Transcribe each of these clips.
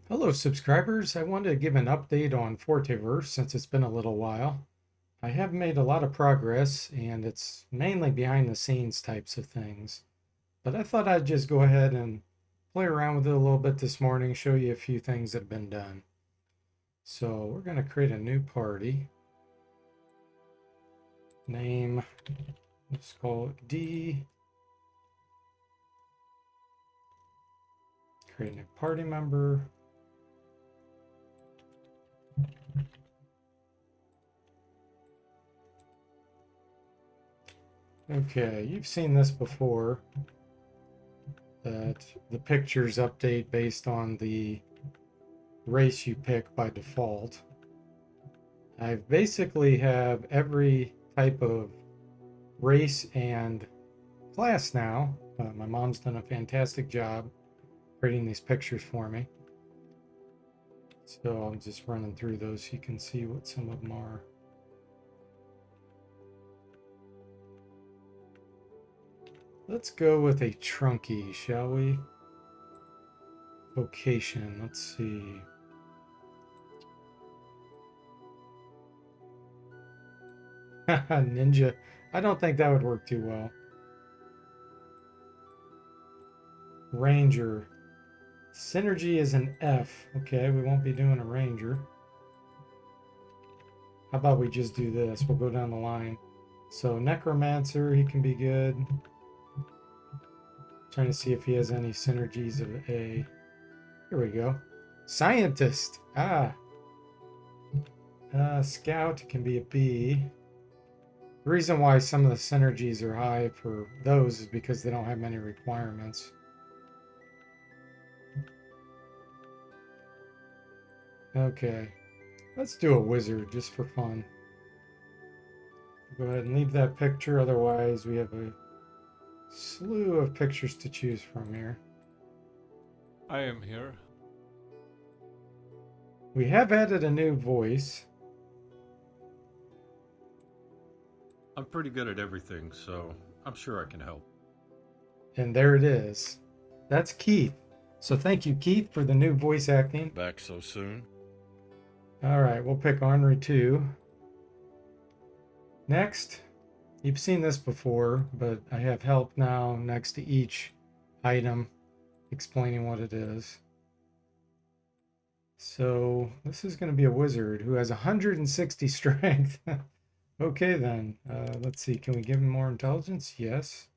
Hello subscribers, I wanted to give an update on Fortaeverse since it's been a little while. I have made a lot of progress and it's mainly behind the scenes types of things. But I thought I'd just go ahead and play around with it a little bit this morning, show you a few things that have been done. So we're going to create a new party. Name, let's call it D. Create a new party member. Okay, you've seen this before, that the pictures update based on the race you pick by default. I basically have every type of race and class now. My mom's done a fantastic job creating these pictures for me. So I'm just running through those so you can see what some of them are. Let's go with a trunky, shall we? Vocation, let's see. Ninja, I don't think that would work too well. Ranger, synergy is an F. Okay, we won't be doing a ranger. How about we just do this? We'll go down the line. So necromancer, he can be good. Trying to see if he has any synergies of A. Here we go. Scientist. Scout can be a B. The reason why some of the synergies are high for those is because they don't have many requirements. Okay. Let's do a wizard just for fun. Go ahead and leave that picture, otherwise we have a slew of pictures to choose from here. I am here. We have added a new voice. I'm pretty good at everything, so I'm sure I can help. And there it is. That's Keith. So thank you, Keith, for the new voice acting. Back so soon? All right, we'll pick Ornery 2. Next, you've seen this before, but I have help now next to each item explaining what it is. So this is going to be a wizard who has 160 strength. Okay, then. Let's see. Can we give him more intelligence? Yes.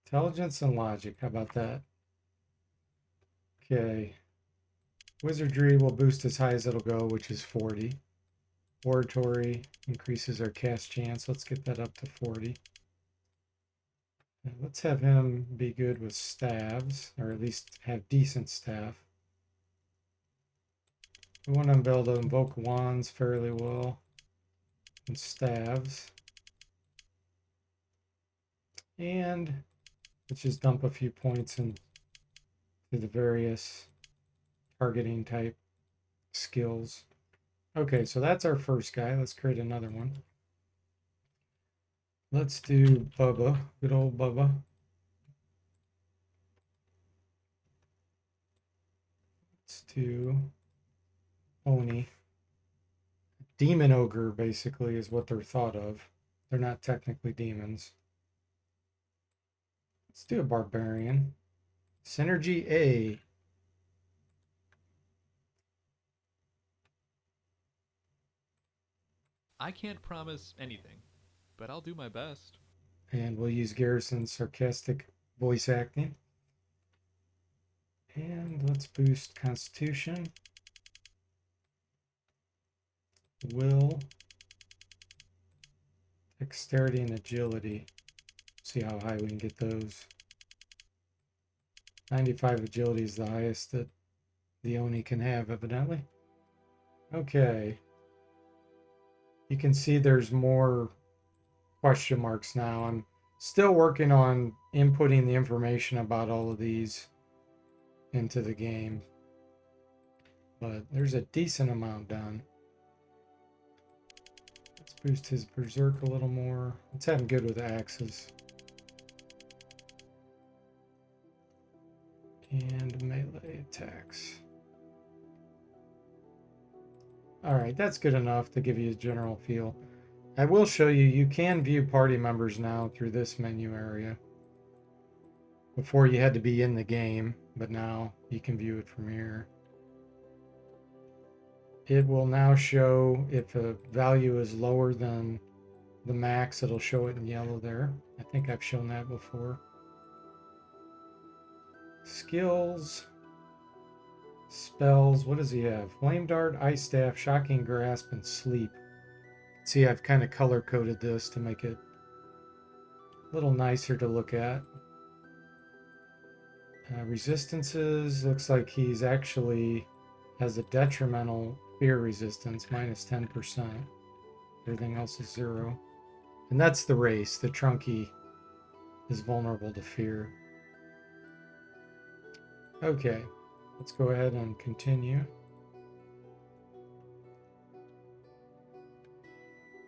Intelligence and logic. How about that? Okay. Wizardry will boost as high as it'll go, which is 40. Oratory increases our cast chance. Let's get that up to 40. And let's have him be good with staves, or at least have decent staff. We want to be able to invoke wands fairly well and staves. And let's just dump a few points into the various targeting type skills. Okay, so that's our first guy. Let's create another one. Let's do Bubba, good old Bubba. Let's do Oni. Demon ogre basically is what they're thought of. They're not technically demons. Let's do a barbarian. Synergy A. I can't promise anything, but I'll do my best. And we'll use Garrison's sarcastic voice acting. And let's boost Constitution. Will. Dexterity and agility. See how high we can get those. 95 agility is the highest that the Oni can have, evidently. Okay. You can see there's more question marks now. I'm still working on inputting the information about all of these into the game, but there's a decent amount done. Let's boost his berserk a little more. Let's have him good with axes. And melee attacks. Alright, that's good enough to give you a general feel. I will show you, you can view party members now through this menu area. Before you had to be in the game, but now you can view it from here. It will now show if a value is lower than the max, it'll show it in yellow there. I think I've shown that before. Skills. Spells, what does he have? Flame Dart, Ice Staff, Shocking Grasp, and Sleep. See, I've kind of color coded this to make it a little nicer to look at. Resistances, looks like he's actually has a detrimental fear resistance, minus 10%. Everything else is 0. And that's the race. The Trunky is vulnerable to fear. Okay, let's go ahead and continue.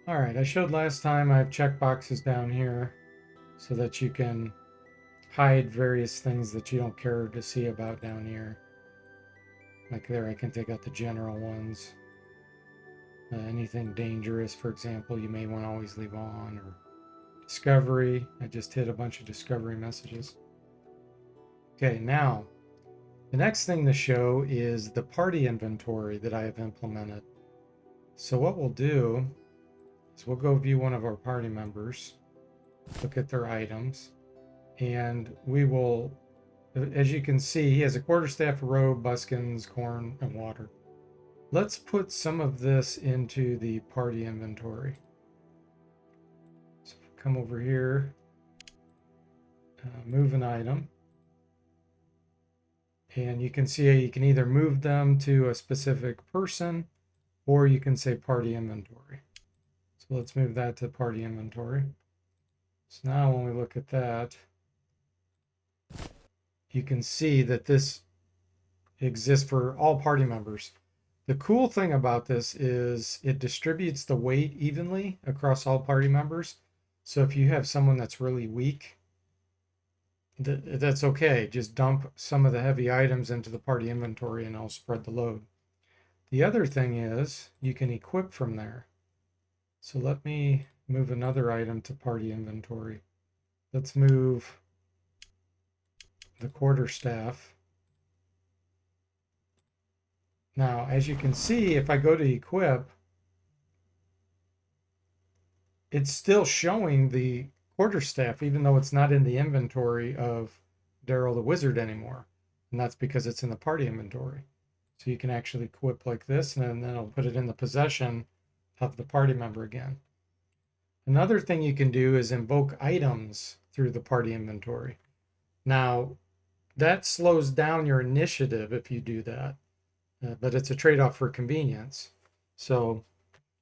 All right, I showed last time I have checkboxes down here so that you can hide various things that you don't care to see about down here. Like there, I can take out the general ones. Anything dangerous, for example, you may want to always leave on. Or discovery, I just hit a bunch of discovery messages. Okay, now, the next thing to show is the party inventory that I have implemented. So what we'll do is we'll go view one of our party members, look at their items, and we will, as you can see, he has a quarterstaff, robe, buskins, corn, and water. Let's put some of this into the party inventory. So come over here, move an item, and you can see you can either move them to a specific person, or you can say party inventory. So let's move that to party inventory. So now when we look at that, you can see that this exists for all party members. The cool thing about this is it distributes the weight evenly across all party members. So if you have someone that's really weak, that's okay. Just dump some of the heavy items into the party inventory and it'll spread the load. The other thing is you can equip from there. So let me move another item to party inventory. Let's move the quarterstaff. Now, as you can see, if I go to equip, it's still showing the quarterstaff, even though it's not in the inventory of Daryl the Wizard anymore. And that's because it's in the party inventory. So you can actually equip like this, and then it'll put it in the possession of the party member again. Another thing you can do is invoke items through the party inventory. Now, that slows down your initiative if you do that, but it's a trade-off for convenience. So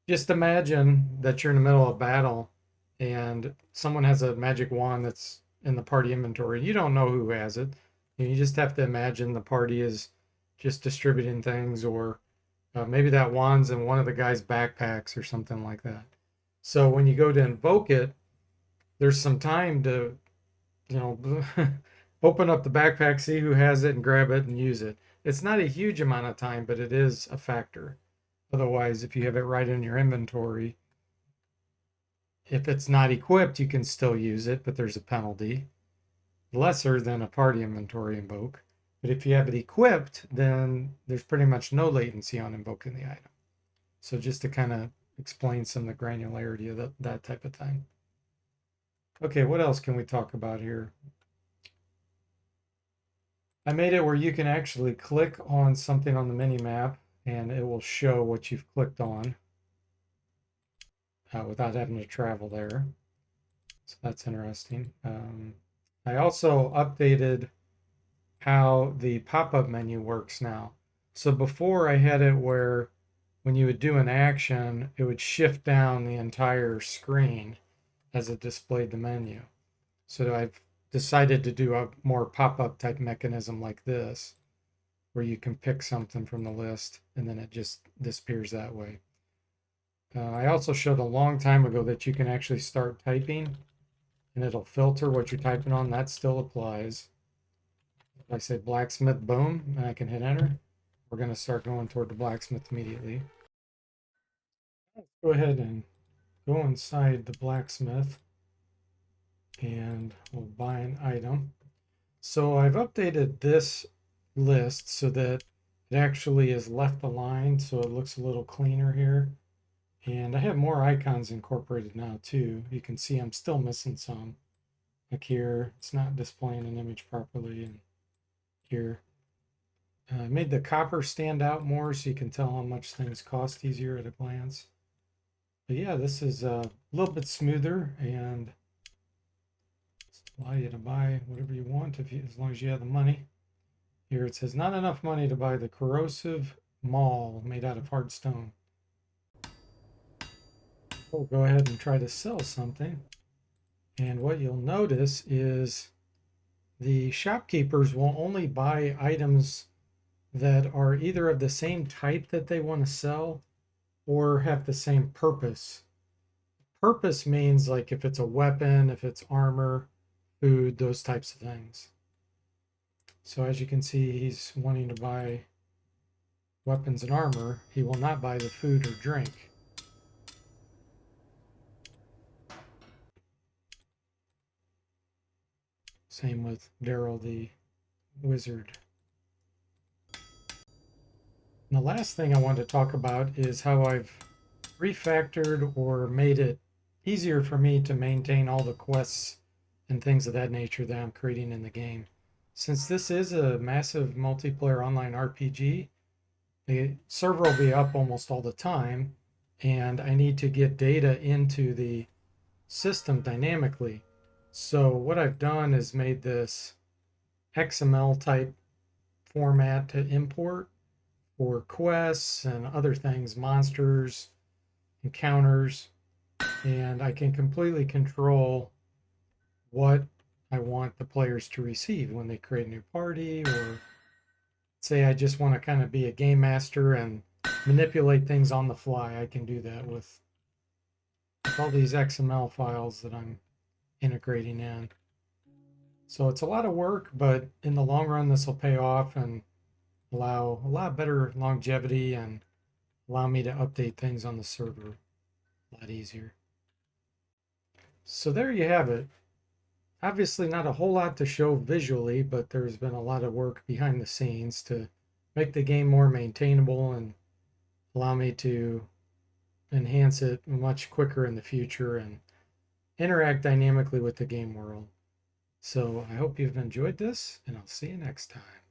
just imagine that you're in the middle of battle and someone has a magic wand that's in the party inventory. You don't know who has it. You just have to imagine the party is just distributing things, or maybe that wand's in one of the guy's backpacks or something like that. So when you go to invoke it, there's some time to, open up the backpack, see who has it, and grab it and use it. It's not a huge amount of time, but it is a factor. Otherwise, if you have it right in your inventory, if it's not equipped, you can still use it, but there's a penalty. Lesser than a party inventory invoke. But if you have it equipped, then there's pretty much no latency on invoking the item. So just to kind of explain some of the granularity of that type of thing. Okay, what else can we talk about here? I made it where you can actually click on something on the mini map and it will show what you've clicked on without having to travel there. So that's interesting. I also updated how the pop-up menu works now. So before I had it where when you would do an action, it would shift down the entire screen as it displayed the menu. So I've decided to do a more pop-up type mechanism like this, where you can pick something from the list and then it just disappears that way. I also showed a long time ago that you can actually start typing and it'll filter what you're typing on. That still applies. If I say blacksmith, boom, and I can hit enter, we're going to start going toward the blacksmith immediately. Let's go ahead and go inside the blacksmith and we'll buy an item. So I've updated this list so that it actually is left aligned so it looks a little cleaner here. And I have more icons incorporated now too. You can see I'm still missing some. Like here, it's not displaying an image properly, and here. I made the copper stand out more so you can tell how much things cost easier at a glance. But yeah, this is a little bit smoother and allow you to buy whatever you want as long as you have the money. Here it says not enough money to buy the corrosive maul made out of hard stone. We'll go ahead and try to sell something. And what you'll notice is the shopkeepers will only buy items that are either of the same type that they want to sell or have the same purpose. Purpose means like if it's a weapon, if it's armor, food, those types of things. So as you can see, he's wanting to buy weapons and armor. He will not buy the food or drink. Same with Daryl the wizard. And the last thing I want to talk about is how I've refactored or made it easier for me to maintain all the quests and things of that nature that I'm creating in the game. Since this is a massive multiplayer online RPG, the server will be up almost all the time, and I need to get data into the system dynamically. So what I've done is made this XML type format to import for quests and other things, monsters, encounters, and I can completely control what I want the players to receive when they create a new party, or say I just want to kind of be a game master and manipulate things on the fly. I can do that with all these XML files that I'm integrating in. So it's a lot of work, but in the long run, this will pay off and allow a lot better longevity and allow me to update things on the server a lot easier. So there you have it. Obviously not a whole lot to show visually, but there's been a lot of work behind the scenes to make the game more maintainable and allow me to enhance it much quicker in the future and interact dynamically with the game world. So I hope you've enjoyed this, and I'll see you next time.